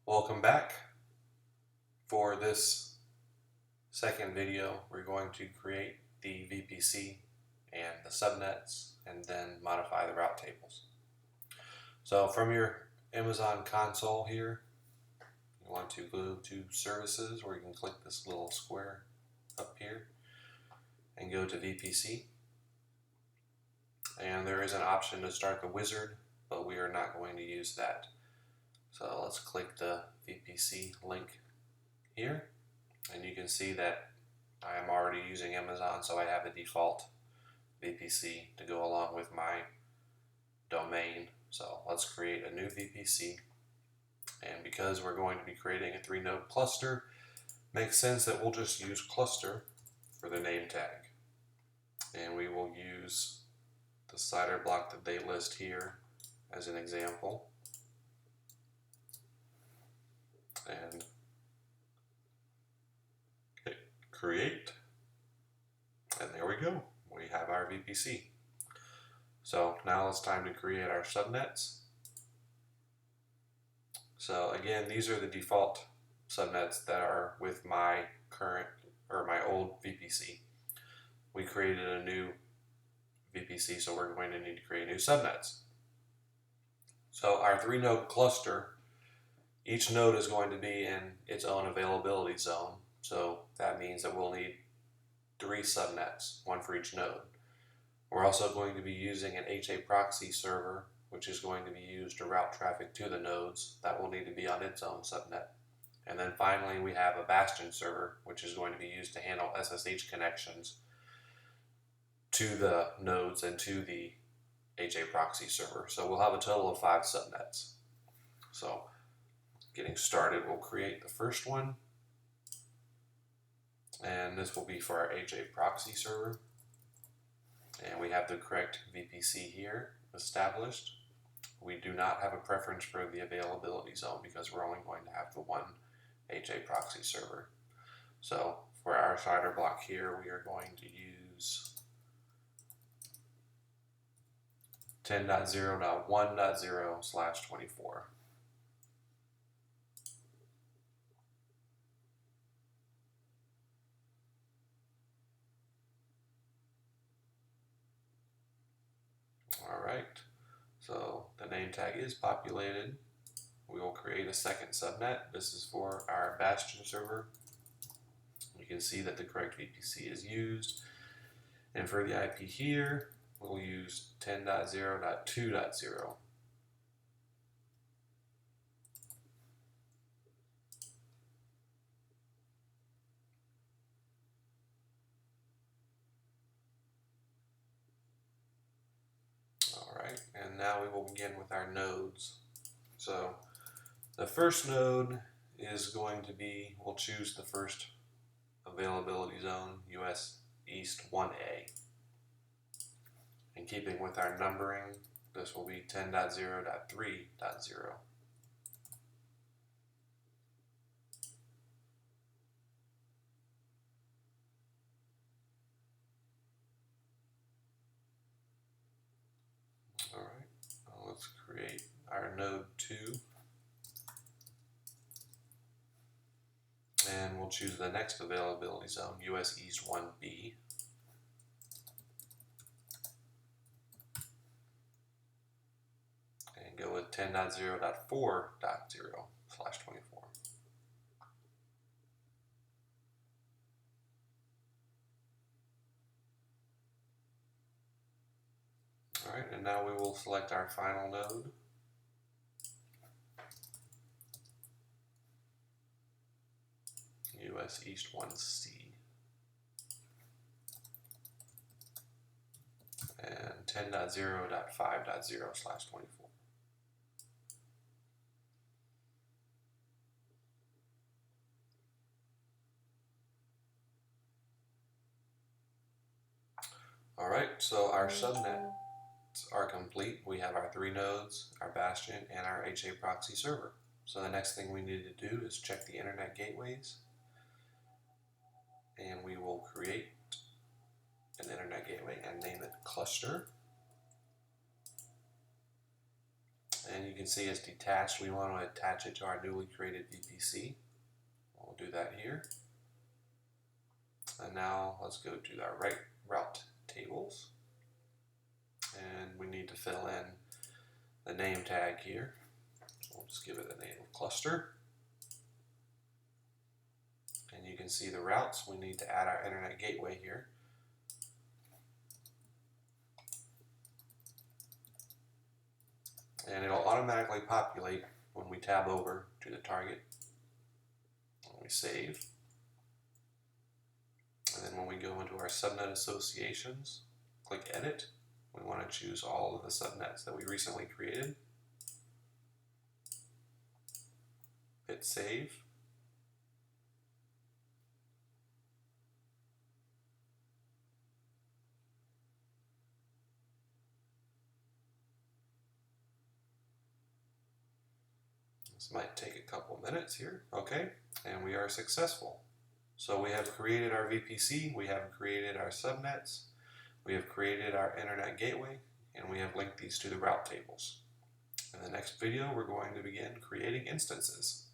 Welcome back. For this second video, we're going to create the VPC and the subnets and then modify the route tables. So from your Amazon console here, you want to go to services, where you can click this little square up here and go to VPC. And there is an option to start the wizard, but we are not going to use that. So let's click the VPC link here, and you can see that I am already using Amazon, so I have a default VPC to go along with my domain. So let's create a new VPC, and because we're going to be creating a 3-node cluster, makes sense that we'll just use cluster for the name tag, and we will use the CIDR block that they list here as an example. And hit create, and there we go. We have our VPC. So now it's time to create our subnets. So again, these are the default subnets that are with my current or my old VPC. We created a new VPC, so we're going to need to create new subnets. So our 3-node cluster, each node is going to be in its own availability zone. So that means that we'll need 3 subnets, one for each node. We're also going to be using an HA proxy server, which is going to be used to route traffic to the nodes. That will need to be on its own subnet. And then finally, we have a bastion server, which is going to be used to handle SSH connections to the nodes and to the HA proxy server. So we'll have a total of 5 subnets. So getting started, we'll create the first one, and this will be for our HA proxy server. And we have the correct VPC here established. We do not have a preference for the availability zone because we're only going to have the one HA proxy server. So for our CIDR block here, we are going to use 10.0.1.0/24. Alright, so the name tag is populated. We will create a second subnet. This is for our bastion server. You can see that the correct VPC is used. And for the IP here, we'll use 10.0.2.0. Alright, and now we will begin with our nodes. So the first node is going to be, we'll choose the first availability zone, US East 1A. In keeping with our numbering, this will be 10.0.3.0. Alright, let's create our node 2. And we'll choose the next availability zone, US East 1B. And go with 10.0.4.0/24. Alright, and now we will select our final node. US East 1C. And 10.0.5.0/24. Alright, so our subnets are complete. We have our 3 nodes, our bastion, and our HA proxy server. So the next thing we need to do is check the internet gateways. And we will create an internet gateway and name it cluster. And you can see it's detached. We want to attach it to our newly created VPC. We'll do that here. And now let's go to our route tables. And we need to fill in the name tag here. We'll just give it the name of cluster. And you can see the routes. We need to add our internet gateway here. And it'll automatically populate when we tab over to the target. When we save. And then when we go into our subnet associations, click edit. We want to choose all of the subnets that we recently created. Hit save. This might take a couple minutes here. Okay, and we are successful. So we have created our VPC, we have created our subnets, we have created our internet gateway, and we have linked these to the route tables. In the next video, we're going to begin creating instances.